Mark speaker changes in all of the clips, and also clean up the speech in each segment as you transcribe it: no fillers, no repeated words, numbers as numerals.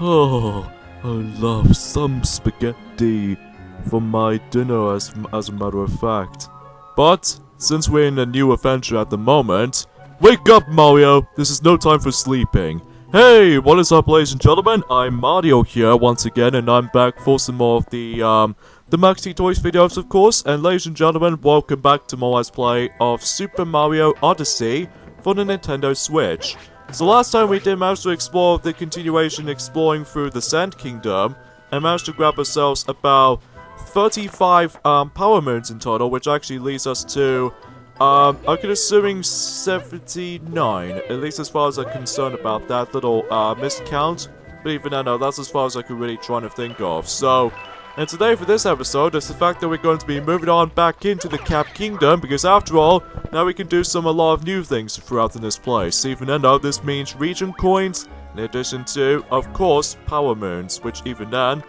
Speaker 1: Oh, I love some spaghetti for my dinner as a matter of fact. But, since we're in a new adventure at the moment, wake up Mario! This is no time for sleeping. Hey, what is up ladies and gentlemen? I'm Mario here once again and I'm back for some more of the Maxi Toys videos of course. And ladies and gentlemen, welcome back to my Let's Play of Super Mario Odyssey for the Nintendo Switch. So last time we did manage to explore the continuation exploring through the Sand Kingdom and managed to grab ourselves about 35 power moons in total, which actually leads us to I could assuming 79, at least as far as I'm concerned about that little miscount. But even then, no, that's as far as I could really try to think of. So, and today for this episode is the fact that we're going to be moving on back into the Cap Kingdom, because after all, now we can do a lot of new things throughout in this place. Even then, though, this means region coins, in addition to, of course, power moons, which even then,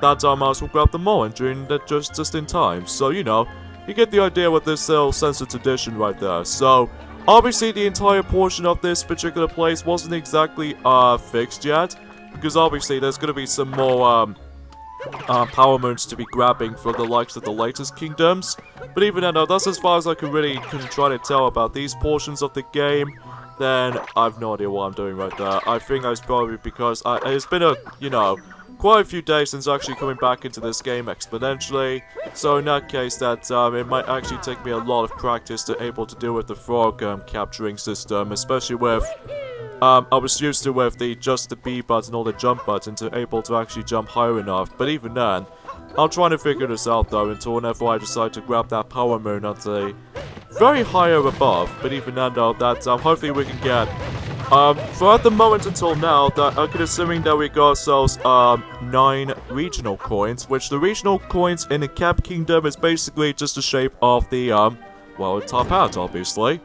Speaker 1: that time I might as well grab them all and doing that just in time. So, you know, you get the idea with this little sense of tradition right there. So, obviously the entire portion of this particular place wasn't exactly fixed yet, because obviously there's going to be some more power moons to be grabbing for the likes of the latest kingdoms. But even then, that's as far as I can really try to tell about these portions of the game. Then I've no idea what I'm doing right there. I think it's probably because it's been quite a few days since actually coming back into this game exponentially. So in that case, that it might actually take me a lot of practice to able to deal with the frog capturing system, especially with I was used to with just the B button or the jump button to able to actually jump higher enough. But even then, I'll try to figure this out though until whenever I decide to grab that power moon at the very higher above. But even then though, that hopefully we can get for at the moment until now, that I could assuming that we got ourselves 9 regional coins, which the regional coins in the Cap Kingdom is basically just the shape of the the top hat, obviously.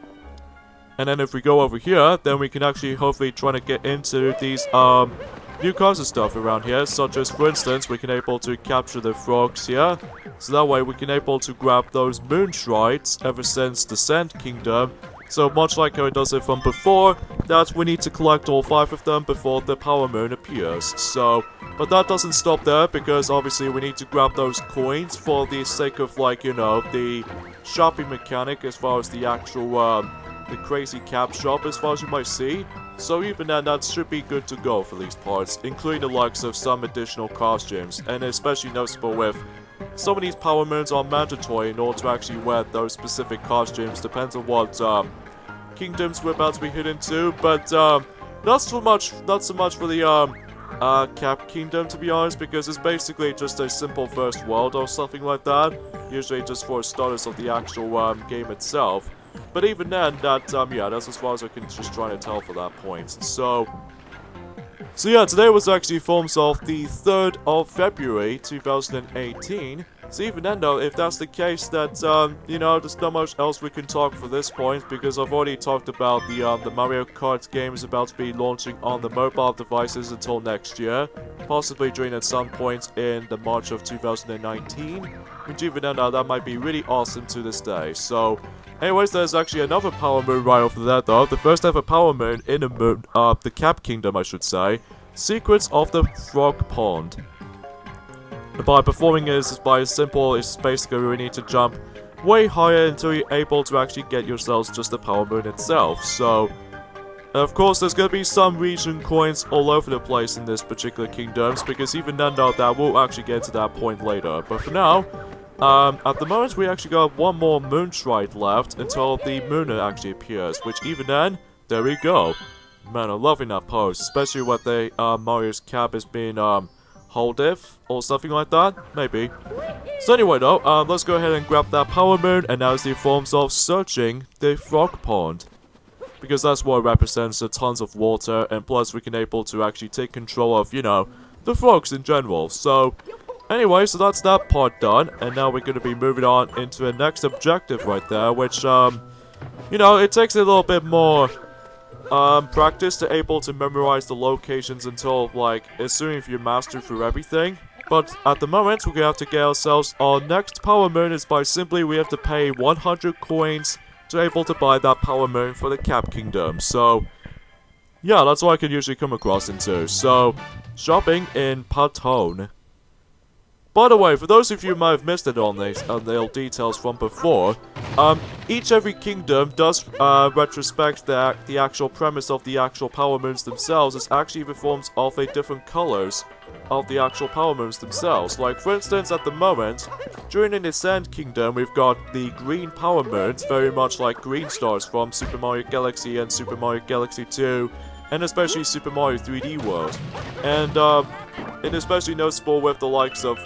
Speaker 1: And then if we go over here, then we can actually hopefully try to get into these new kinds of stuff around here, such as for instance we can able to capture the frogs here, so that way we can able to grab those moon shrines ever since the Sand Kingdom. So much like how it does it from before, that we need to collect all 5 of them before the power moon appears. So, but that doesn't stop there, because obviously we need to grab those coins for the sake of, like, you know, the shopping mechanic as far as the actual, the crazy cap shop as far as you might see. So even then, that should be good to go for these parts, including the likes of some additional costumes, and especially noticeable with some of these power moons are mandatory in order to actually wear those specific costumes, depends on what kingdoms we're about to be hit into, but not so much for the Cap Kingdom, to be honest, because it's basically just a simple first world or something like that, usually just for starters of the actual game itself. But even then, that yeah, that's as far as I can just try to tell for that point. So yeah, today was actually filmed off the 3rd of February 2018. So even then though, if that's the case, that, you know, there's not much else we can talk for this point, because I've already talked about the Mario Kart game is about to be launching on the mobile devices until next year, possibly during at some point in the March of 2019, which even then that might be really awesome to this day. So, anyways, there's actually another power moon right off of that though, the first ever power moon in the Cap Kingdom, I should say. Secrets of the Frog Pond. By performing is by simple, it's basically we need to jump way higher until you're able to actually get yourselves just the power moon itself. So, of course, there's going to be some region coins all over the place in this particular kingdoms, because even then though, that will actually get to that point later. But for now, at the moment we actually got one more moon shrine left until the moon actually appears, which even then, there we go. Man, I'm loving that pose, especially with the Mario's cap is being hold if or something like that, maybe. So anyway though, let's go ahead and grab that power moon, and now it's the forms of searching the frog pond, because that's what it represents, tons of water, and plus we can able to actually take control of, you know, the frogs in general. So anyway, so that's that part done, and now we're going to be moving on into the next objective right there, which you know, it takes a little bit more practice to able to memorize the locations until, like, assuming if you master through everything. But at the moment, we're gonna have to get ourselves our next power moon is by simply we have to pay 100 coins to able to buy that power moon for the Cap Kingdom. So yeah, that's what I can usually come across into. So shopping in Patone. By the way, for those of you who might have missed it on the details from before, every kingdom does retrospect that the actual premise of the actual power moons themselves is actually the forms of the different colors of the actual power moons themselves. Like, for instance, at the moment, during the Ascend Kingdom, we've got the green power moons, very much like green stars from Super Mario Galaxy and Super Mario Galaxy 2, and especially Super Mario 3D World. And especially noticeable with the likes of,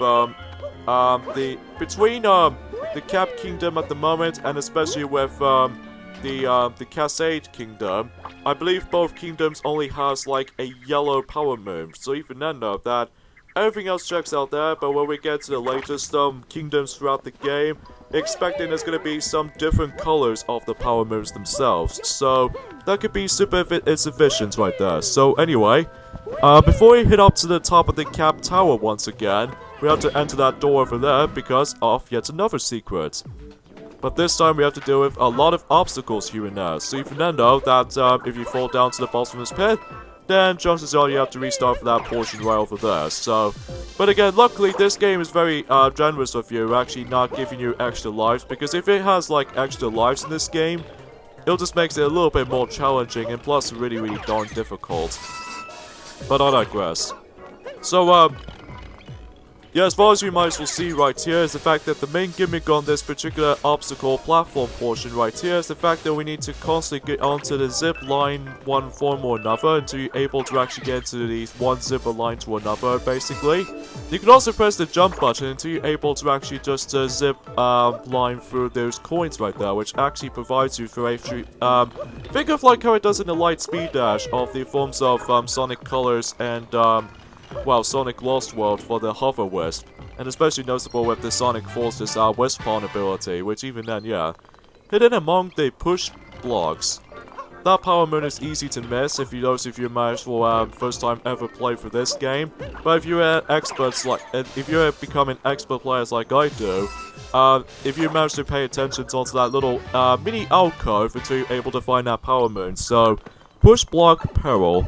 Speaker 1: between the Cap Kingdom at the moment, and especially with, the Cascade Kingdom, I believe both kingdoms only has, like, a yellow power moon, so even then, though, that everything else checks out there, but when we get to the latest, kingdoms throughout the game, expecting there's gonna be some different colors of the power moons themselves, so that could be super insufficient right there. So anyway, before we head up to the top of the Cap Tower once again, we have to enter that door over there because of yet another secret. But this time we have to deal with a lot of obstacles here and there, so even then know that if you fall down to the bottom of this pit, then chances are you have to restart for that portion right over there, so... But again, luckily this game is very generous of you, actually not giving you extra lives, because if it has like extra lives in this game, it just makes it a little bit more challenging, and plus really darn difficult. But I digress. So, yeah, as far as you might as well see right here is the fact that the main gimmick on this particular obstacle platform portion right here is the fact that we need to constantly get onto the zip line one form or another until you're able to actually get into the one zipper line to another, basically. You can also press the jump button until you're able to actually just zip line through those coins right there, which actually provides you for a think of like how it does in the light speed dash of the forms of Sonic Colors and well, Sonic Lost World for the Hover Wisp, and especially noticeable with the Sonic Forces Wisp Pawn ability, which even then, yeah. Hidden among the push blocks. That power moon is easy to miss if you might as well first time ever play for this game, but if you're if you're becoming expert players like I do, if you manage to pay attention to that little mini alcove until you're able to find that power moon. So, push block peril.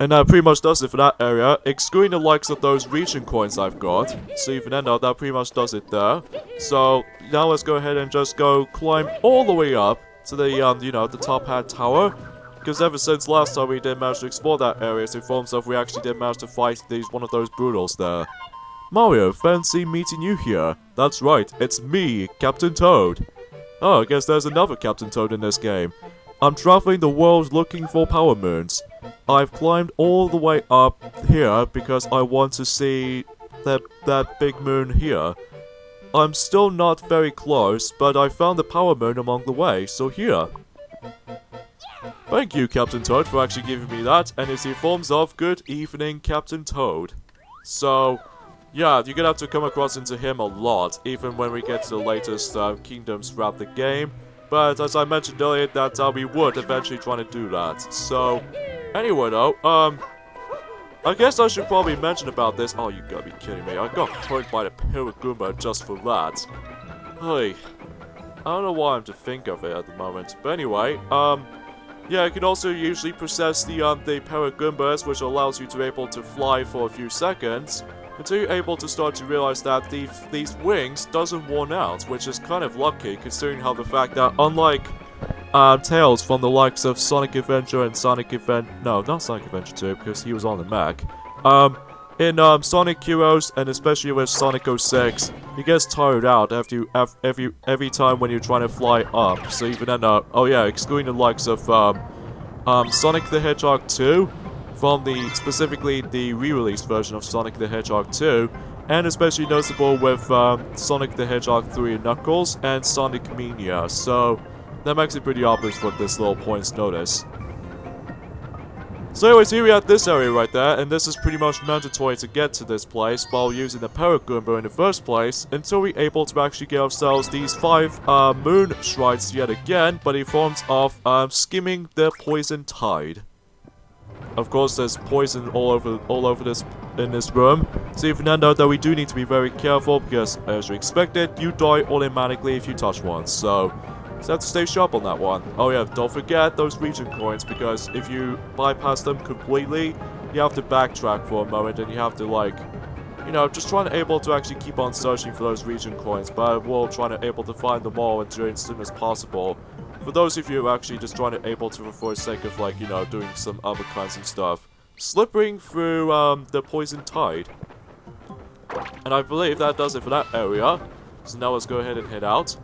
Speaker 1: And that pretty much does it for that area, excluding the likes of those region coins I've got. So even then, that pretty much does it there. So now let's go ahead and just go climb all the way up to the, you know, the top hat tower. Because ever since last time we did manage to explore that area, so in forms of we actually did manage to fight one of those brutals there. Mario, fancy meeting you here. That's right, it's me, Captain Toad. Oh, I guess there's another Captain Toad in this game. I'm traveling the world looking for power moons. I've climbed all the way up here because I want to see that big moon here. I'm still not very close, but I found the power moon along the way, so here. Thank you, Captain Toad, for actually giving me that, and it's the forms of good evening, Captain Toad. So, yeah, you're gonna have to come across into him a lot, even when we get to the latest kingdoms throughout the game. But as I mentioned earlier, that we would eventually try to do that. So, anyway though, I guess I should probably mention about this. Oh, you gotta be kidding me. I got hurt by the Paragoomba just for that. Hey, I don't know why I'm to think of it at the moment. But anyway, yeah, you can also usually possess the Paragoombas, which allows you to be able to fly for a few seconds, until you're able to start to realize that these wings doesn't worn out, which is kind of lucky, considering how the fact that unlike Tails from the likes of Sonic Adventure and no, not Sonic Adventure 2, because he was on the Mac, in Sonic Heroes, and especially with Sonic 06, he gets tired out every time when you're trying to fly up, so even then, oh yeah, excluding the likes of Sonic the Hedgehog 2, from specifically the re-released version of Sonic the Hedgehog 2, and especially noticeable with Sonic the Hedgehog 3 and Knuckles and Sonic Mania, so that makes it pretty obvious for this little points notice. So anyways, here we have this area right there, and this is pretty much mandatory to get to this place while using the Paragoomba in the first place, until we're able to actually get ourselves these 5 moon shrines yet again, but in forms of skimming the poison tide. Of course, there's poison all over this in this room, so even then though we do need to be very careful, because as you expected, you die automatically if you touch one, so just have to stay sharp on that one. Oh yeah, don't forget those region coins, because if you bypass them completely, you have to backtrack for a moment, and you have to, like, you know, just trying to able to actually keep on searching for those region coins, but we'll try to able to find them all as soon as possible. For those of you who are actually just trying to able to, for the sake of, like, you know, doing some other kinds of stuff, slipping through, the poison tide. And I believe that does it for that area. So now let's go ahead and head out.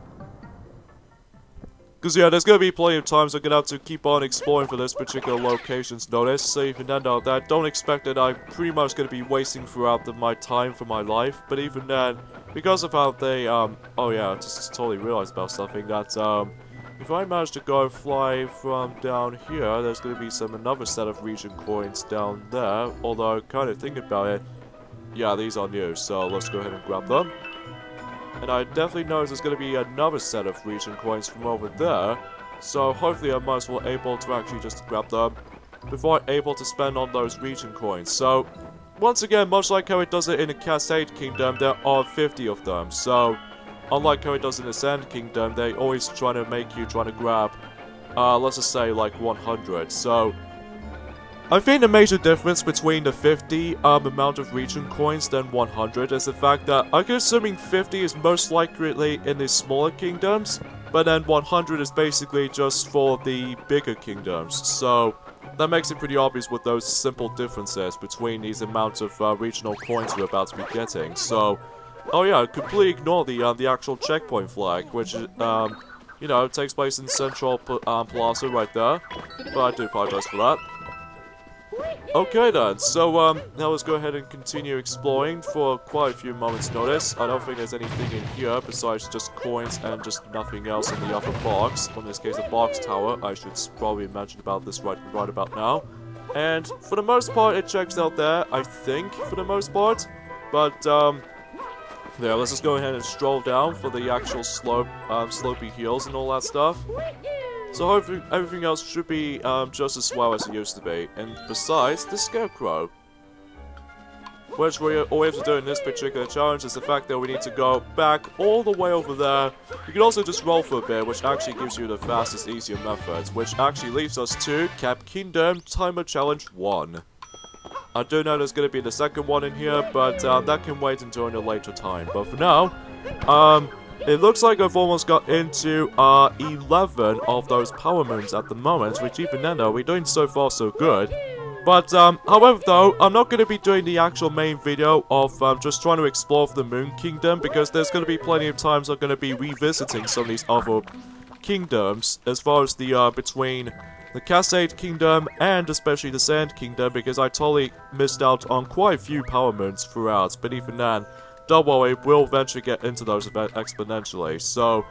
Speaker 1: Because, yeah, there's going to be plenty of times I'm going to have to keep on exploring for this particular location's notice. So even then, that don't expect that I'm pretty much going to be wasting throughout my time for my life. But even then, because of how they, oh yeah, I just totally realized about something that, if I manage to go fly from down here, there's going to be another set of region coins down there. Although, kind of thinking about it, yeah, these are new, so let's go ahead and grab them. And I definitely know there's going to be another set of region coins from over there, so hopefully I might as well able to actually just grab them before I'm able to spend on those region coins. So, once again, much like how it does it in the Cascade Kingdom, there are 50 of them, so unlike how it does in the Sand Kingdom, they always try to make you try to grab, let's just say like 100, so I think the major difference between the 50 amount of region coins than 100 is the fact that I'm assuming 50 is most likely in the smaller kingdoms, but then 100 is basically just for the bigger kingdoms. So that makes it pretty obvious with those simple differences between these amounts of regional coins we're about to be getting. So, oh yeah, completely ignore the actual checkpoint flag, which you know, takes place in Central Plaza right there. But I do apologize for that. Okay then, so now let's go ahead and continue exploring for quite a few moments notice. I don't think there's anything in here besides just coins and just nothing else in the upper box. In this case, a box tower. I should probably mention about this right about now. And for the most part, it checks out there, I think, for the most part. But, yeah, let's just go ahead and stroll down for the actual slopey hills and all that stuff. So hopefully everything else should be just as well as it used to be. And besides, the Scarecrow. Which all we have to do in this particular challenge is the fact that we need to go back all the way over there. You can also just roll for a bit, which actually gives you the fastest, easier method. Which actually leads us to Cap Kingdom Timer Challenge 1. I do know there's going to be the second one in here, but that can wait until a later time. But for now, it looks like I've almost got into 11 of those power moons at the moment, which even then though, we're doing so far so good. But, however though, I'm not going to be doing the actual main video of just trying to explore the Moon Kingdom, because there's going to be plenty of times I'm going to be revisiting some of these other kingdoms, as far as the, between the Cascade Kingdom and especially the Sand Kingdom, because I totally missed out on quite a few power moons throughout, but even then, don't worry, we'll eventually get into those exponentially. So,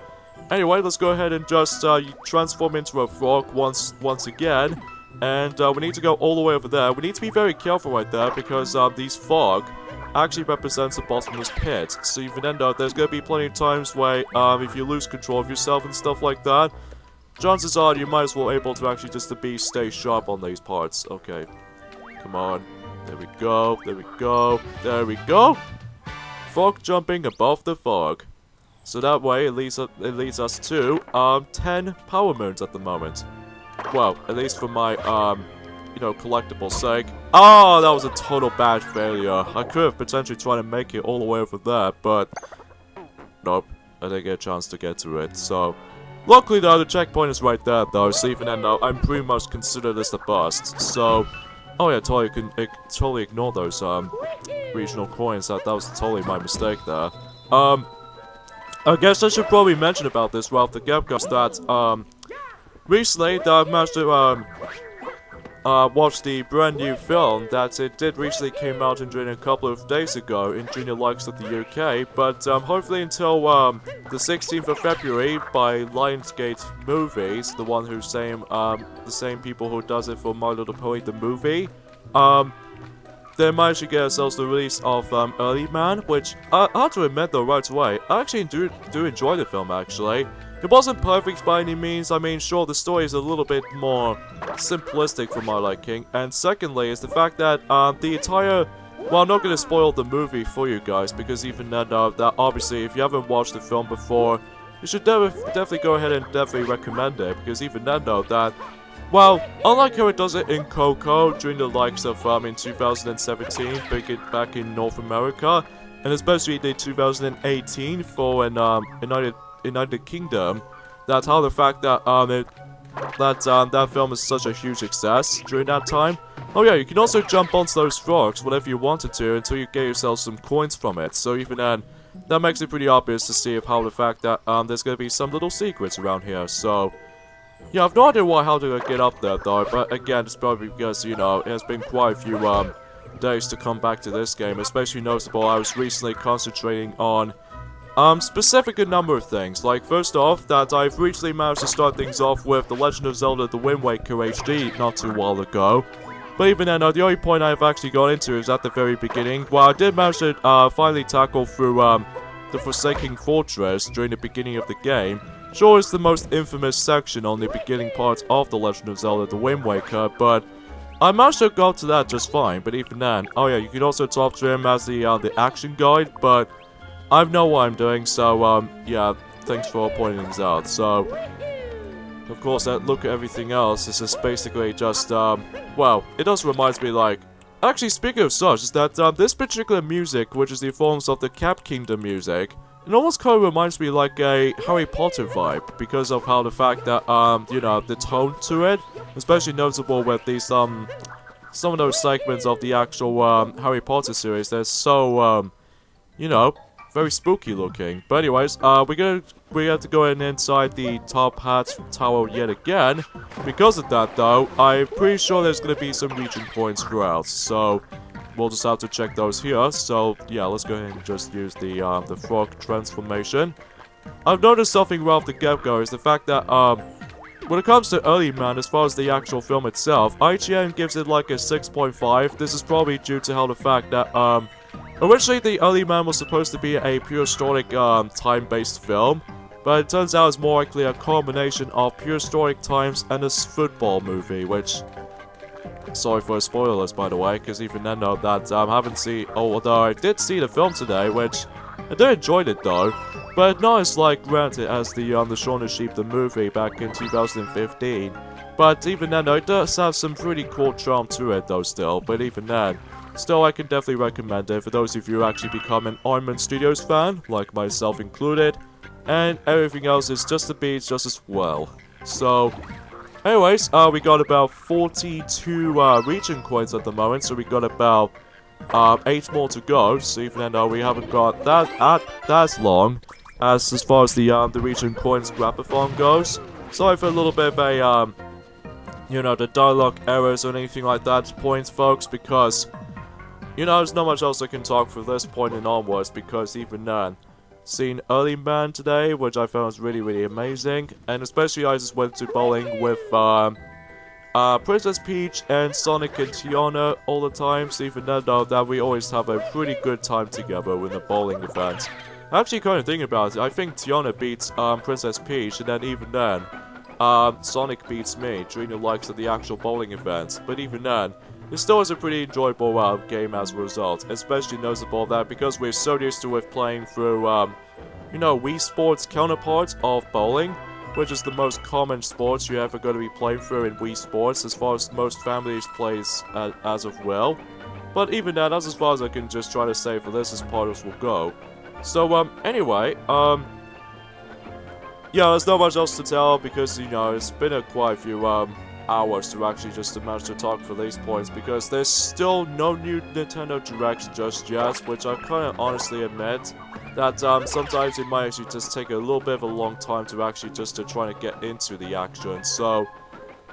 Speaker 1: anyway, let's go ahead and just transform into a frog once again. And we need to go all the way over there. We need to be very careful right there because these fog actually represents a bottomless pit. So even then though, there's going to be plenty of times where if you lose control of yourself and stuff like that, chances are you might as well able to actually just stay sharp on these parts. Okay, come on. There we go, there we go, there we go. Fog jumping above the fog. So that way it leads us to 10 power moons at the moment. Well, at least for my you know, collectible sake. Oh, that was a total bad failure. I could have potentially tried to make it all the way over there, but nope, I didn't get a chance to get to it. So luckily though, the checkpoint is right there though, so even then though, I'm pretty much consider this a bust. So oh yeah, totally ignore those regional coins. That was totally my mistake there. I guess I should probably mention about this right off the get-go that recently I've managed to watch the brand new film that it did recently came out in June a couple of days ago in Junior Likes of the UK, but hopefully until the 16th of February by Lionsgate Movies, the one who's the same people who does it for My Little Pony the movie, they managed to get ourselves the release of Early Man, which I have to admit though right away, I actually do enjoy the film actually. It wasn't perfect by any means. I mean, sure, the story is a little bit more simplistic for my liking. And secondly, is the fact that the entire... Well, I'm not going to spoil the movie for you guys, because even then, that obviously, if you haven't watched the film before, you should definitely go ahead and definitely recommend it, because even then, though, that Well, unlike how it does it in Coco during the likes of in 2017, back in North America, and especially the 2018 for an United Kingdom, that's how the fact that that film is such a huge success during that time. Oh yeah, you can also jump onto those frogs whenever you wanted to until you get yourself some coins from it. So even then, that makes it pretty obvious to see of how the fact that there's gonna be some little secrets around here. So yeah, I've no idea how to get up there though, but again, it's probably because, you know, it has been quite a few days to come back to this game. Especially noticeable, I was recently concentrating on specific a number of things. Like, first off, that I've recently managed to start things off with The Legend of Zelda The Wind Waker HD not too while ago. But even then, the only point I've actually got into is at the very beginning. Well, I did manage to finally tackle through the Forsaken Fortress during the beginning of the game. Sure, it's the most infamous section on the beginning part of The Legend of Zelda The Wind Waker, but I managed to go to that just fine. But even then, oh yeah, you can also talk to him as the action guide, but I know what I'm doing, so yeah, thanks for pointing things out. So, of course, look at everything else. This is basically just, well, it does remind me, like, actually, speaking of such, is that this particular music, which is the forms of the Cap Kingdom music, it almost kind of reminds me like a Harry Potter vibe, because of how the fact that, you know, the tone to it, especially noticeable with these, some of those segments of the actual, Harry Potter series, they're so, you know, very spooky looking. But anyways, we have to go inside the top hat tower yet again. Because of that though, I'm pretty sure there's gonna be some region points throughout. So we'll just have to check those here. So yeah, let's go ahead and just use the frog transformation. I've noticed something right off the get-go is the fact that when it comes to Early Man, as far as the actual film itself, IGN gives it like a 6.5. This is probably due to how the fact that originally, The Early Man was supposed to be a pure historic, time-based film, but it turns out it's more likely a combination of pure historic times and a football movie, which... Sorry for spoilers, by the way, because even then, though, that I haven't seen... Oh, although I did see the film today, which... I did enjoy it, though, but not as, like, granted as the Shaun the Sheep, the movie, back in 2015. But even then, though, it does have some pretty cool charm to it, though, still, but even then... Still, I can definitely recommend it for those of you who actually become an Iron Man Studios fan, like myself included, and everything else is just a beat just as well. So, anyways, we got about 42 region coins at the moment, so we got about 8 more to go. So even though we haven't got that as long as far as the region coins grapathon goes. Sorry for a little bit of a you know, the dialogue errors or anything like that points, folks, because you know, there's not much else I can talk from this point and onwards, because even then, seen Early Man today, which I found was really, really amazing, and especially I just went to bowling with Princess Peach and Sonic and Tiana all the time, so even then though, that we always have a pretty good time together with the bowling event. Actually, kind of thinking about it, I think Tiana beats Princess Peach, and then even then, Sonic beats me during the likes of the actual bowling events, but even then, it still is a pretty enjoyable game as a result, especially noticeable that because we're so used to it playing through, you know, Wii Sports counterparts of bowling, which is the most common sports you're ever going to be playing through in Wii Sports, as far as most families plays as of well. But even that, that's as far as I can just try to say for this as part as will go. So, anyway, yeah, there's not much else to tell because, you know, it's been quite a few, hours to actually just manage to talk for these points because there's still no new Nintendo Directs just yet, which I kind of honestly admit that sometimes it might actually just take a little bit of a long time to actually just to try to get into the action. So,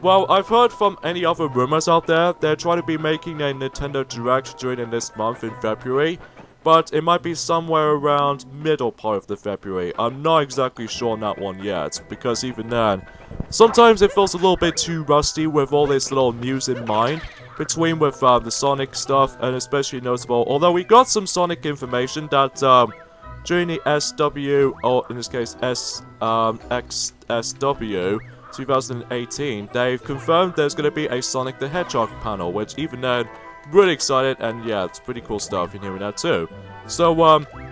Speaker 1: well, I've heard from any other rumors out there, they're trying to be making a Nintendo Direct during this month in February, but it might be somewhere around middle part of the February. I'm not exactly sure on that one yet, because even then, sometimes it feels a little bit too rusty with all this little news in mind, between with the Sonic stuff, and especially noticeable, although we got some Sonic information that during the SW, or in this case XSW 2018, they've confirmed there's going to be a Sonic the Hedgehog panel, which even then, really excited, and yeah, it's pretty cool stuff in hearing that too. So,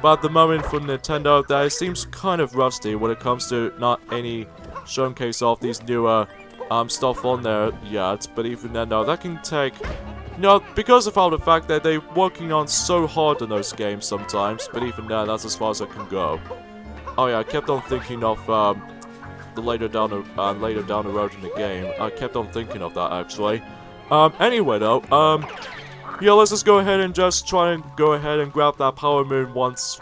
Speaker 1: but at the moment for Nintendo, that seems kind of rusty when it comes to not any showcase of these newer stuff on there yet, but even then, no, that can take... because of how the fact that they're working on so hard on those games sometimes, but even then, that's as far as I can go. Oh yeah, I kept on thinking of, the later down the road in the game. I kept on thinking of that, actually. Anyway, though, yeah, let's just go ahead and just try and go ahead and grab that Power Moon once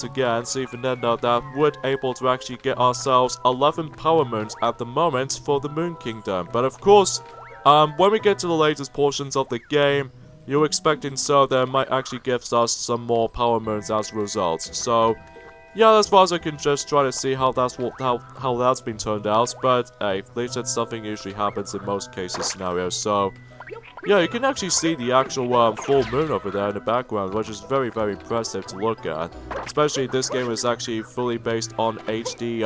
Speaker 1: again. So even then, that we're able to actually get ourselves 11 Power Moons at the moment for the Moon Kingdom. But of course, when we get to the latest portions of the game, you're expecting so that it might actually give us some more Power Moons as a result. So, yeah, as far as I can just try to see how that's been turned out. But hey, at least that's something usually happens in most cases scenarios. So. Yeah, you can actually see the actual full moon over there in the background, which is very, very impressive to look at. Especially this game is actually fully based on HD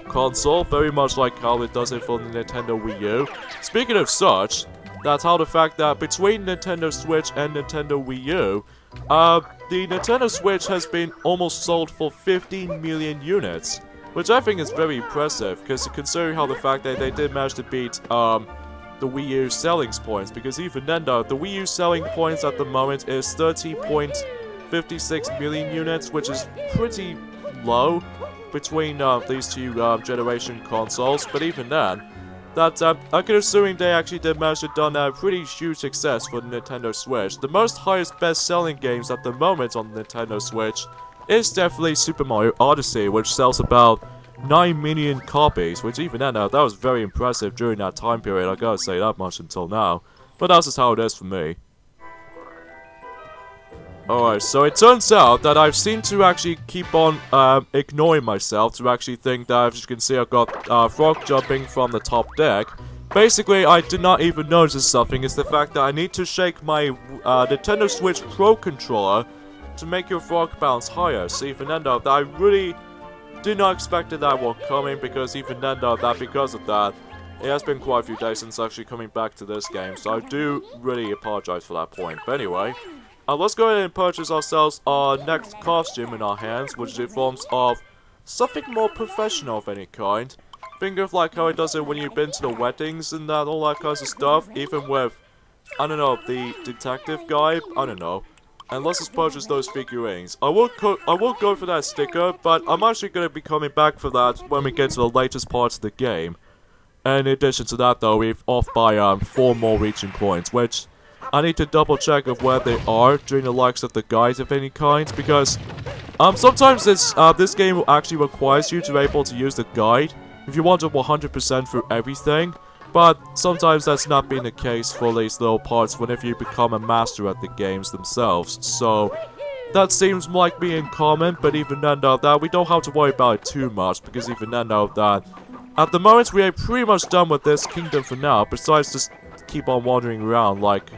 Speaker 1: console, very much like how it does it for the Nintendo Wii U. Speaking of such, that's how the fact that between Nintendo Switch and Nintendo Wii U, the Nintendo Switch has been almost sold for 15 million units, which I think is very impressive, because considering how the fact that they did manage to beat, the Wii U selling points, because even then though, the Wii U selling points at the moment is 30.56 million units, which is pretty low between these two generation consoles, but even then, that I can assume they actually did manage to done a pretty huge success for the Nintendo Switch. The most highest best-selling games at the moment on the Nintendo Switch is definitely Super Mario Odyssey, which sells about 9 million copies, which even then, that was very impressive during that time period, I gotta say that much until now. But that's just how it is for me. Alright, so it turns out that I've seemed to actually keep on ignoring myself to actually think that, as you can see, I've got frog jumping from the top deck. Basically, I did not even notice something, is the fact that I need to shake my Nintendo Switch Pro controller to make your frog bounce higher. So even then, though, I really did not expect that one coming, because even then though, because of that, it has been quite a few days since actually coming back to this game, so I do really apologize for that point. But anyway, let's go ahead and purchase ourselves our next costume in our hands, which is in forms of something more professional of any kind. Think of like how it does it when you've been to the weddings and that, all that kinds of stuff, even with, I don't know, the detective guy, I don't know. And let's just purchase those figurines. I won't go for that sticker, but I'm actually going to be coming back for that when we get to the latest parts of the game. And in addition to that though, we've off by 4 more reaching points, which I need to double check of where they are during the likes of the guides of any kind, because sometimes this game actually requires you to be able to use the guide if you want to 100% through everything. But sometimes that's not been the case for these little parts whenever you become a master at the games themselves. So that seems like being common, but even then though, that we don't have to worry about it too much, because even then though, that at the moment we are pretty much done with this kingdom for now, besides just keep on wandering around like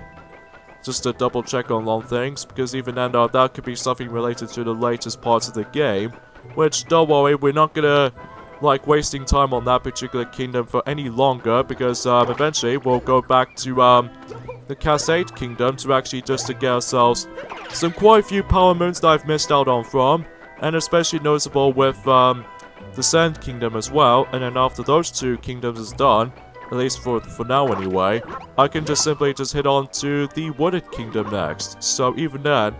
Speaker 1: just to double check on things, because even then though, that could be something related to the latest parts of the game, which don't worry, we're not gonna like wasting time on that particular kingdom for any longer, because eventually we'll go back to the Cassette Kingdom to actually just to get ourselves some quite a few Power Moons that I've missed out on from, and especially noticeable with the Sand Kingdom as well. And then after those two kingdoms is done, at least for now anyway, I can just simply just hit on to the Wooded Kingdom next. So even then,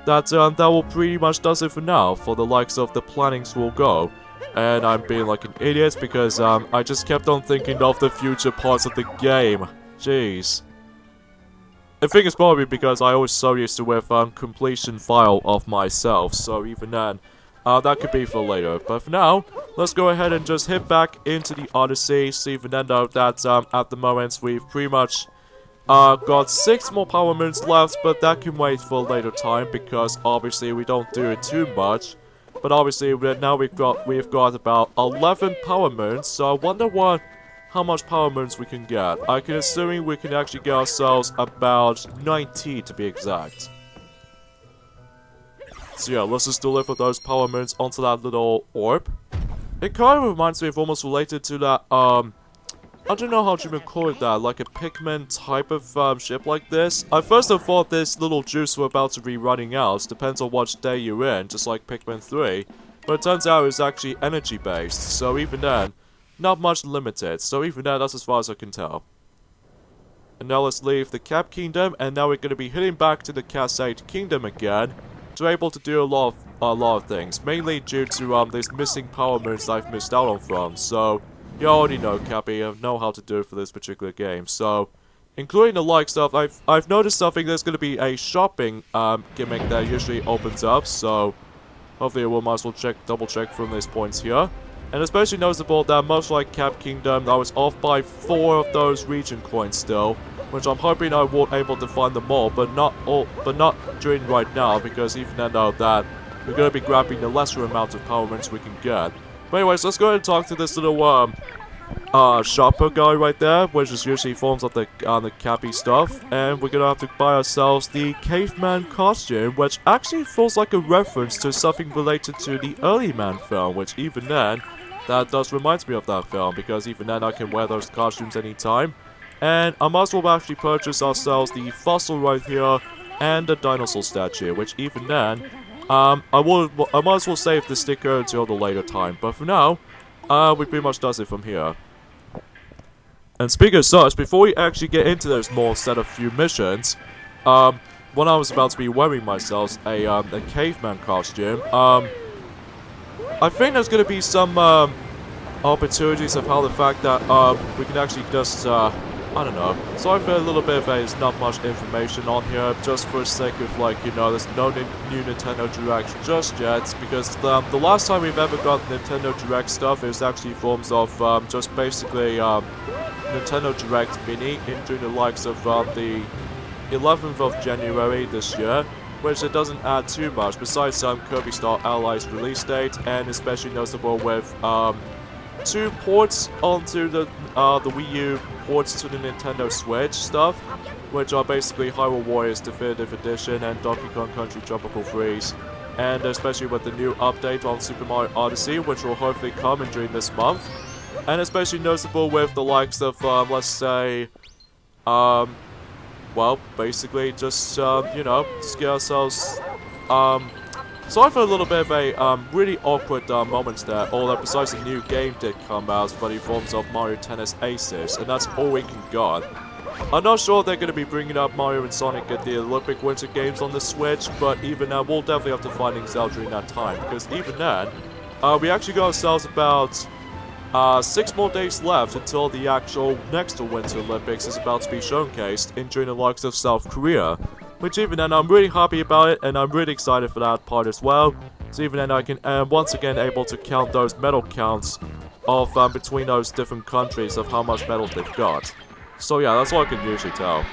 Speaker 1: that will pretty much does it for now for the likes of the plannings will go. And I'm being like an idiot because I just kept on thinking of the future parts of the game. Jeez. I think it's probably because I was so used to with completion file of myself, so even then, that could be for later. But for now, let's go ahead and just hit back into the Odyssey. So even then though, that at the moment we've pretty much got 6 more Power Moons left, but that can wait for a later time because obviously we don't do it too much. But obviously now we've got about 11 Power Moons, so I wonder how much Power Moons we can get. I can assume we can actually get ourselves about 90 to be exact. So yeah, let's just deliver those Power Moons onto that little orb. It kind of reminds me of almost related to that, I don't know how you even call it that, like a Pikmin type of ship like this. I first have thought this little juice were about to be running out, depends on what day you're in, just like Pikmin 3. But it turns out it's actually energy based, so even then, not much limited. So even that's as far as I can tell. And now let's leave the Cap Kingdom, and now we're going to be heading back to the Cassate Kingdom again to be able to do a lot of things, mainly due to these missing power moons I've missed out on from. So you already know, Cappy, I know how to do it for this particular game. So including the likes of, I've noticed something. There's going to be a shopping gimmick that usually opens up. So hopefully we might as well double check from these points here. And especially noticeable that much like Cap Kingdom, I was off by 4 of those region coins still, which I'm hoping I will able to find them all, but not during right now, because even though that we're going to be grabbing the lesser amount of power moons we can get. But anyways, let's go ahead and talk to this little shopper guy right there, which is usually forms of the Cappy stuff, and we're gonna have to buy ourselves the caveman costume, which actually feels like a reference to something related to the Early Man film, which even then, that does remind me of that film, because even then I can wear those costumes anytime. And I might as well actually purchase ourselves the fossil right here and the dinosaur statue, which even then, I might as well save the sticker until the later time. But for now, we pretty much does it from here. And speaking of such, before we actually get into those more set of few missions, when I was about to be wearing myself a caveman costume, I think there's gonna be some opportunities of how the fact that we can actually just I don't know. Sorry for a little bit of there's not much information on here, just for the sake of like, you know, there's no new Nintendo Direct just yet, because the last time we've ever got Nintendo Direct stuff is actually forms of just basically Nintendo Direct Mini during the likes of the 11th of January this year, which it doesn't add too much, besides Kirby Star Allies release date, and especially noticeable with 2 ports onto the Wii U ports to the Nintendo Switch stuff, which are basically Hyrule Warriors Definitive Edition and Donkey Kong Country Tropical Freeze, and especially with the new update on Super Mario Odyssey, which will hopefully come in during this month, and especially noticeable with the likes of, let's say, well, basically just, you know, just get ourselves, sorry for a little bit of a really awkward moments there, although besides the new game did come out, but in forms of Mario Tennis Aces, and that's all we can got. I'm not sure they're going to be bringing up Mario and Sonic at the Olympic Winter Games on the Switch, but even now, we'll definitely have to find things out during that time, because even then, we actually got ourselves about 6 more days left until the actual next Winter Olympics is about to be showcased during the likes of South Korea. Which even then, I'm really happy about it, and I'm really excited for that part as well. So even then, I can once again able to count those medal counts of between those different countries of how much medals they've got. So yeah, that's all I can usually tell.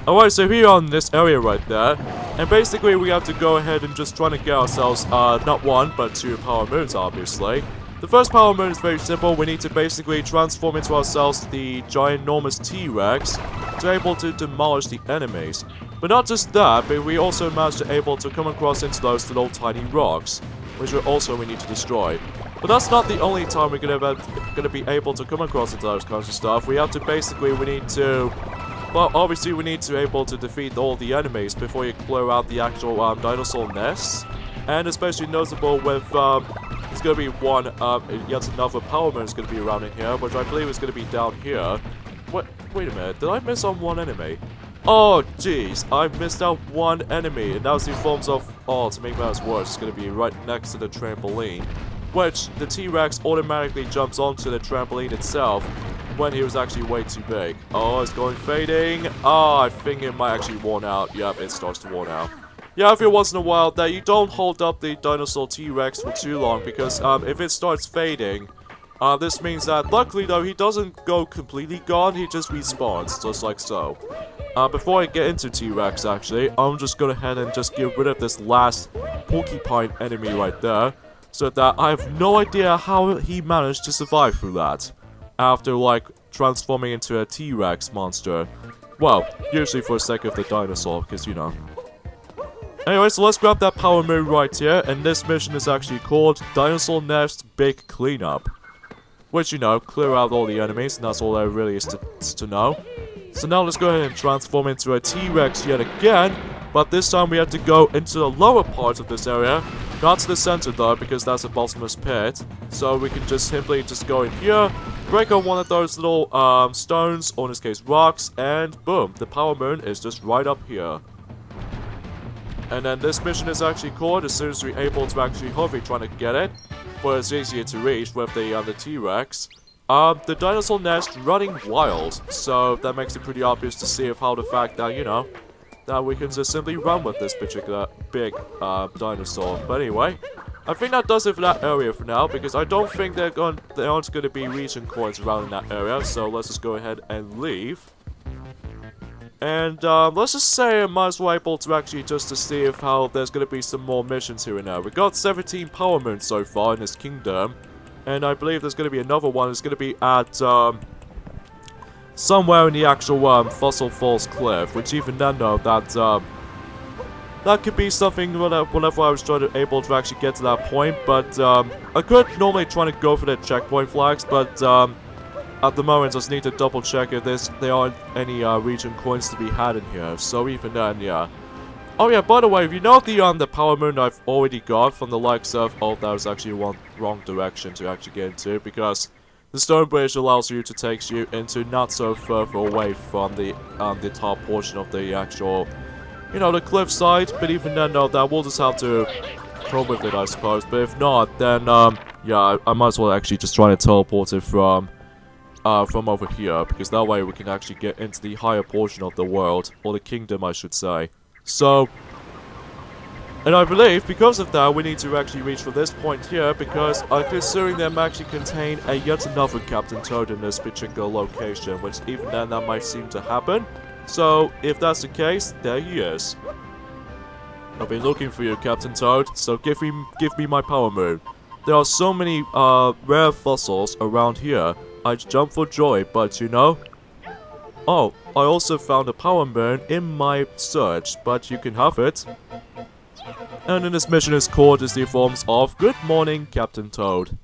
Speaker 1: Alright, so here on this area right there, and basically we have to go ahead and just try to get ourselves not 1 but 2 power moons, obviously. The first power moon is very simple. We need to basically transform into ourselves the giant enormous T-Rex to be able to demolish the enemies. But not just that, but we also managed to able to come across into those little tiny rocks, which we need to destroy. But that's not the only time we're gonna be able to come across into those kinds of stuff. We have to basically, we need to able to defeat all the enemies before you clear out the actual dinosaur nests. And especially noticeable with there's going to be one, yet another power moon is going to be around in here, which I believe is going to be down here. Wait a minute, did I miss on one enemy? Oh, jeez, I missed out one enemy, and that was in forms of, to make matters worse, it's going to be right next to the trampoline, which the T-Rex automatically jumps onto the trampoline itself when he was actually way too big. Oh, it's going fading. I think it might actually worn out. Yep, it starts to worn out. Yeah, every once in a while that you don't hold up the dinosaur T-Rex for too long, because if it starts fading, this means that luckily though he doesn't go completely gone, he just respawns, just like so. Before I get into T-Rex actually, I'm just gonna head and just get rid of this last porcupine enemy right there, so that I have no idea how he managed to survive through that, after like transforming into a T-Rex monster. Well, usually for the sake of the dinosaur, because you know. Anyway, so let's grab that power moon right here, and this mission is actually called Dinosaur Nest Big Cleanup. Which, you know, clear out all the enemies, and that's all there really is to know. So now let's go ahead and transform into a T-Rex yet again, but this time we have to go into the lower parts of this area, Not to the center though, because that's a bottomless pit. So we can just simply just go in here, break on one of those little stones, or in this case rocks, and boom, the power moon is just right up here. And then this mission is actually called as soon as we're able to actually hopefully trying to get it, but it's easier to reach with the T-Rex. The dinosaur nest running wild, so that makes it pretty obvious to see of how the fact that, you know, that we can just simply run with this particular big dinosaur. But anyway, I think that does it for that area for now, because I don't think they aren't going to be region coins around in that area, so let's just go ahead and leave. And let's just say I might as well able to actually just to see if how there's going to be some more missions here and there. We got 17 power moons so far in this kingdom, and I believe there's going to be another one. It's going to be at somewhere in the actual Fossil Falls cliff, which even then though that that could be something whenever I was able to actually get to that point. But I could normally try to go for the checkpoint flags, but at the moment I just need to double check if there aren't any region coins to be had in here. So even then, yeah. Oh yeah, by the way, if you know the power moon I've already got from the likes of, oh, that was actually one wrong direction to actually get into, because the stone bridge allows you to take you into not so further away from the top portion of the actual, you know, the cliff side. But even then, no, that we'll just have to cope with it, I suppose. But if not, then yeah, I might as well actually just try to teleport it from over here, because that way we can actually get into the higher portion of the world, or the kingdom, I should say. So, and I believe because of that we need to actually reach for this point here, because I'm considering them actually contain yet another Captain Toad in this particular location, which even then that might seem to happen. So if that's the case, there he is. I've been looking for you, Captain Toad, so give me my power moon. There are so many rare fossils around here, I'd jump for joy, but you know. Oh, I also found a power moon in my search, but you can have it. And in this mission is called as the forms of Good Morning, Captain Toad.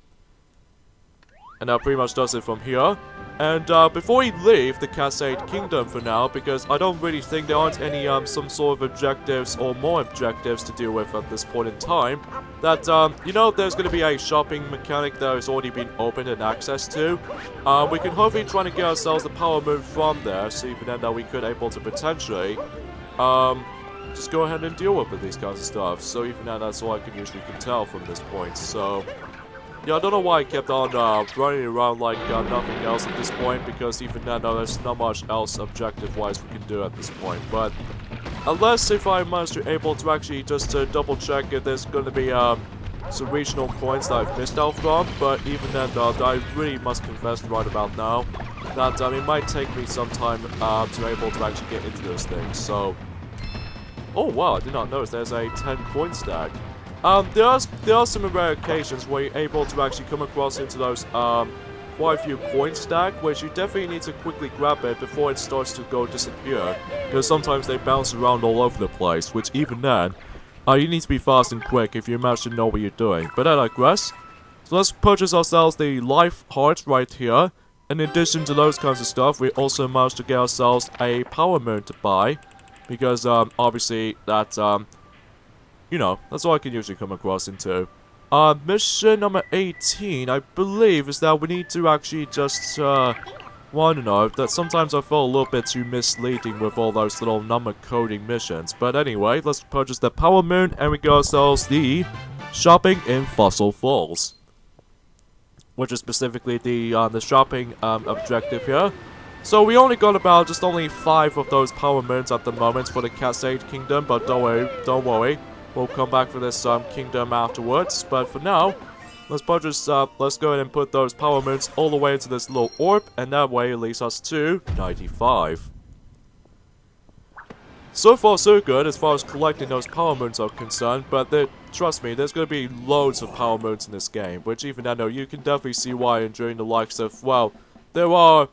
Speaker 1: And that pretty much does it from here. And before we leave the Cascade Kingdom for now, because I don't really think there aren't any some sort of objectives or more objectives to deal with at this point in time, that you know, there's going to be a shopping mechanic that has already been opened and access to. We can hopefully try to get ourselves the power moon from there, so even then that we could able to potentially just go ahead and deal with these kinds of stuff. So even now, that's all I can usually tell from this point. So yeah, I don't know why I kept on running around like nothing else at this point, because even then, there's not much else objective-wise we can do at this point. But unless if I manage to able to actually just double check if there's going to be some regional coins that I've missed out from. But even then, I really must confess right about now that it might take me some time to able to actually get into those things. So, oh wow, I did not notice there's a 10 coin stack. There are some rare occasions where you're able to actually come across into those quite a few coin stack, which you definitely need to quickly grab it before it starts to go disappear, because sometimes they bounce around all over the place, which even then, you need to be fast and quick if you manage to know what you're doing. But I digress. So let's purchase ourselves the life heart right here. In addition to those kinds of stuff, we also managed to get ourselves a power moon to buy, because obviously that you know, that's all I can usually come across into. Mission number 18, I believe, is that we need to actually just, well, I don't know, that sometimes I felt a little bit too misleading with all those little number coding missions. But anyway, let's purchase the power moon, and we get ourselves the shopping in Fossil Falls, which is specifically the shopping objective here. So we only got about just only 5 of those power moons at the moment for the Cascade Kingdom, but don't worry. We'll come back for this kingdom afterwards. But for now, let's go ahead and put those power moons all the way into this little orb, and that way it leads us to 95. So far so good as far as collecting those power moons are concerned, but trust me, there's going to be loads of power moons in this game, which even I know you can definitely see why during the likes of, well, there are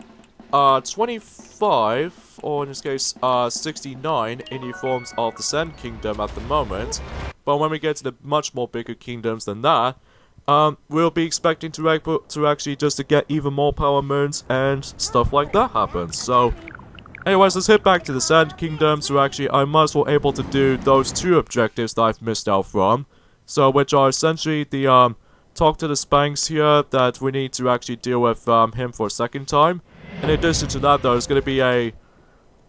Speaker 1: 25, or in this case 69 in the forms of the Sand Kingdom at the moment. But when we get to the much more bigger kingdoms than that, we'll be expecting to actually just to get even more power moons and stuff like that happens. So anyways, let's head back to the Sand Kingdom. So actually I might as well able to do those 2 objectives that I've missed out from. So, which are essentially the, talk to the Spanx here that we need to actually deal with, him for a second time. In addition to that, though, there's gonna be a,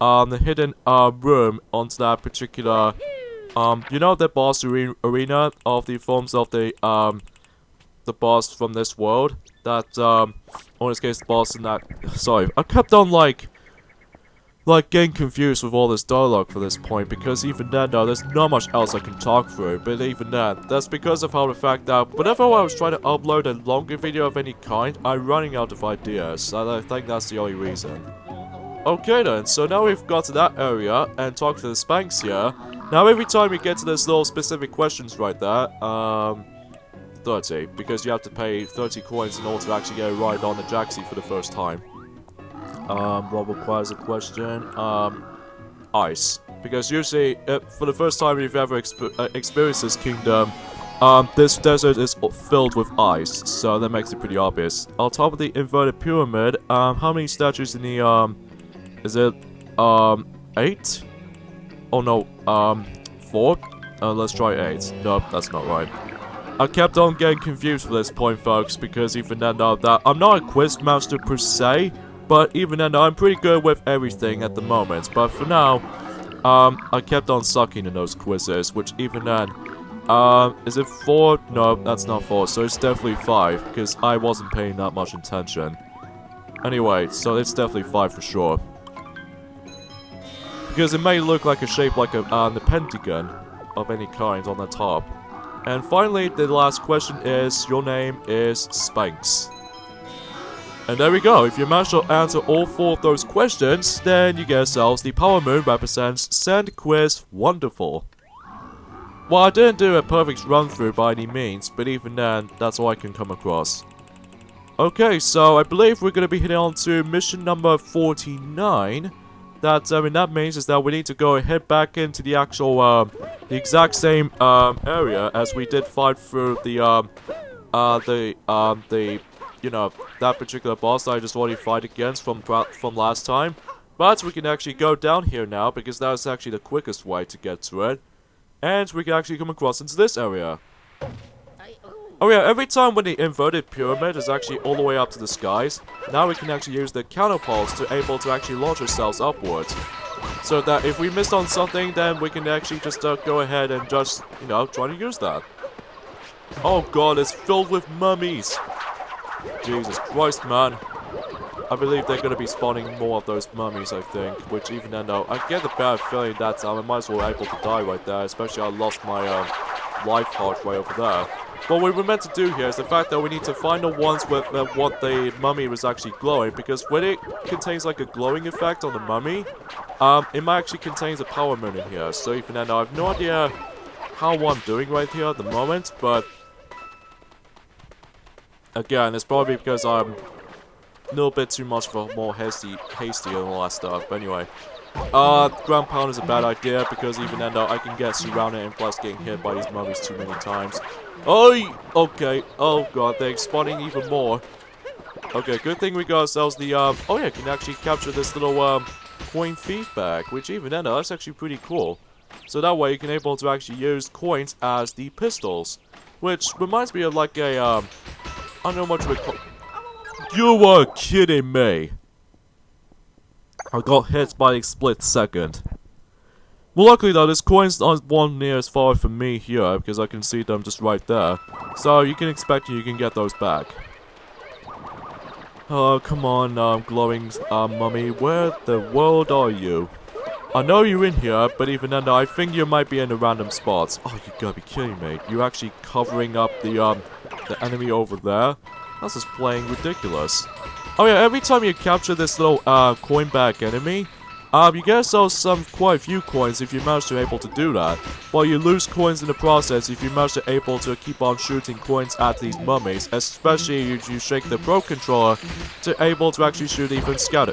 Speaker 1: hidden, room onto that particular, you know the boss arena of the forms of the boss from this world? That, or in this case, the boss in that... Sorry, I kept on, like, getting confused with all this dialogue for this point, because even then, there's not much else I can talk through, but even then, that's because of how the fact that whenever I was trying to upload a longer video of any kind, I'm running out of ideas, and I think that's the only reason. Okay then, so now we've got to that area, and talked to the Spanx here. Now every time you get to this little specific questions right there, 30, because you have to pay 30 coins in order to actually get a ride on the Jaxi for the first time. What requires a question? Ice. Because usually, for the first time you've ever experienced this kingdom, this desert is filled with ice, so that makes it pretty obvious. On top of the inverted pyramid, how many statues in the, is it, 8? Oh no, 4? Let's try 8. Nope, that's not right. I kept on getting confused at this point, folks, because even then, that I'm not a quiz master per se, but even then, I'm pretty good with everything at the moment. But for now, I kept on sucking in those quizzes, which even then, is it 4? No, that's not 4, so it's definitely 5, because I wasn't paying that much attention. Anyway, so it's definitely 5 for sure. Because it may look like a shape like a the pentagon of any kind on the top. And finally, the last question is, your name is Spanx. And there we go, if you manage to answer all 4 of those questions, then you get yourselves the Power Moon represents Send Quiz Wonderful. Well, I didn't do a perfect run through by any means, but even then, that's all I can come across. Okay, so I believe we're going to be hitting on to mission number 49. That means is that we need to go head back into the actual, the exact same, area as we did fight through the, you know, that particular boss that I just already fight against from last time. But we can actually go down here now, because that is actually the quickest way to get to it. And we can actually come across into this area. Oh yeah, every time when the inverted pyramid is actually all the way up to the skies, now we can actually use the counterpulse to able to actually launch ourselves upwards. So that if we missed on something, then we can actually just go ahead and just, you know, try to use that. Oh god, it's filled with mummies! Jesus Christ, man. I believe they're going to be spawning more of those mummies, I think. Which even then, though, I get the bad feeling that I might as well be able to die right there. Especially I lost my life heart right over there. What we were meant to do here is the fact that we need to find the ones with what the mummy was actually glowing. Because when it contains like a glowing effect on the mummy, it might actually contains a power moon in here. So even then, I have no idea how I'm doing right here at the moment. But again, it's probably because I'm a little bit too much of a more hasty and all that stuff. But anyway, ground pound is a bad idea because even then I can get surrounded and plus getting hit by these mummies too many times. Oh, okay. Oh god, they're spawning even more. Okay, good thing we got ourselves the oh yeah, can actually capture this little coin thief bag, which even then that's actually pretty cool. So that way you can able to actually use coins as the pistols, which reminds me of like a I don't know what we call. You are kidding me! I got hit by a split second. Well, luckily though, this coins aren't one near as far from me here, because I can see them just right there. So you can expect you can get those back. Oh, come on, glowing mummy, where the world are you? I know you're in here, but even then, I think you might be in the random spots. Oh, you gotta be kidding me. You're actually covering up the enemy over there? That's just playing ridiculous. Oh yeah, every time you capture this little coin bag enemy, you get yourself quite a few coins if you manage to able to do that. While you lose coins in the process if you manage to able to keep on shooting coins at these mummies, especially if you shake the Pro Controller to able to actually shoot even scatter.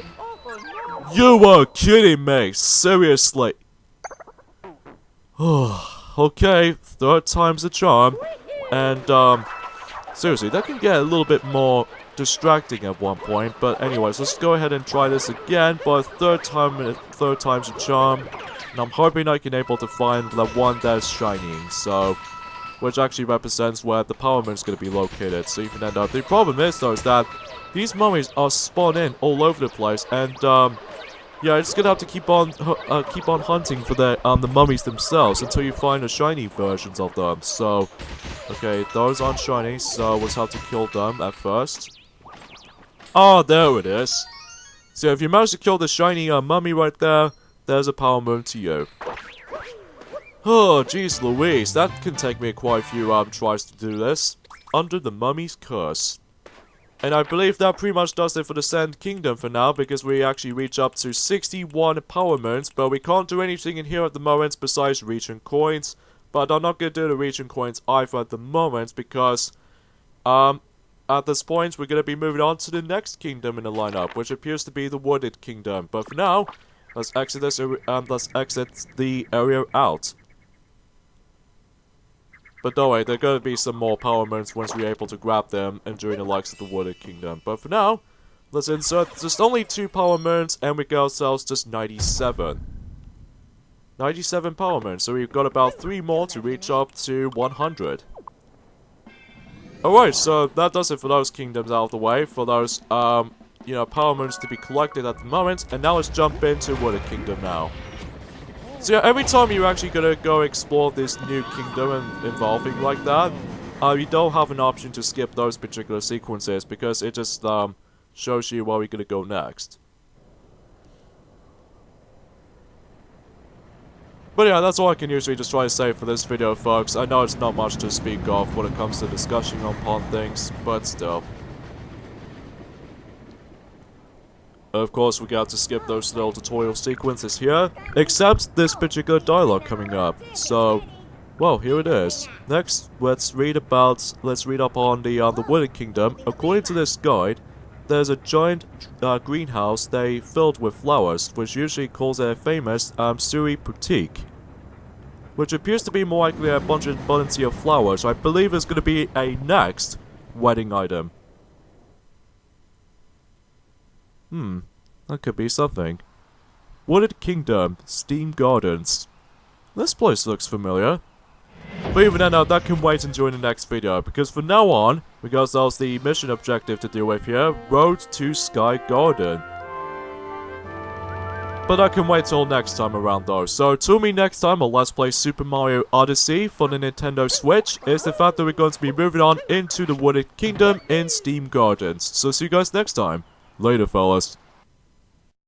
Speaker 1: You are kidding me, seriously. Okay, third time's the charm, and seriously, that can get a little bit more distracting at one point, but anyways, let's go ahead and try this again, but third time's a charm, and I'm hoping I can able to find the one that's shining, so which actually represents where the power moon is going to be located. So you can end up. The problem is though is that these mummies are spawned in all over the place, and yeah, it's gonna have to keep on hunting for the mummies themselves until you find the shiny versions of them. So, okay, those aren't shiny, so we'll have to kill them at first. Oh, there it is. So if you manage to kill the shiny mummy right there, there's a power moon to you. Oh, jeez Louise, that can take me quite a few tries to do this. Under the mummy's curse. And I believe that pretty much does it for the Sand Kingdom for now, because we actually reach up to 61 power moons, but we can't do anything in here at the moment besides region coins. But I'm not going to do the region coins either at the moment, because at this point we're going to be moving on to the next kingdom in the lineup, which appears to be the Wooded Kingdom. But for now, let's exit this let's exit the area out. But don't worry, there are going to be some more power moons once we're able to grab them and during the likes of the Wooded Kingdom. But for now, let's insert just only 2 power moons and we get ourselves just 97. 97 power moons, so we've got about 3 more to reach up to 100. Alright, so that does it for those kingdoms out of the way, for those, you know, power moons to be collected at the moment. And now let's jump into Wooded Kingdom now. So yeah, every time you're actually gonna go explore this new kingdom and involving like that, you don't have an option to skip those particular sequences, because it just shows you where we're gonna go next. But yeah, that's all I can usually just try to say for this video, folks. I know it's not much to speak of when it comes to discussing upon things, but still. Of course, we got to skip those little tutorial sequences here, except this particular dialogue coming up. So, well, here it is. Next, let's read up on the Wooded Kingdom. According to this guide, there's a giant greenhouse they filled with flowers, which usually calls a famous Suri boutique, which appears to be more likely a abundance of flowers. I believe it's going to be a next wedding item. That could be something. Wooded Kingdom, Steam Gardens. This place looks familiar. But even then, that can wait until the next video, because from now on, we got ourselves the mission objective to deal with here, Road to Sky Garden. But that can wait till next time around though. So tune me next time on Let's Play Super Mario Odyssey for the Nintendo Switch is the fact that we're going to be moving on into the Wooded Kingdom in Steam Gardens. So see you guys next time. Later, fellas.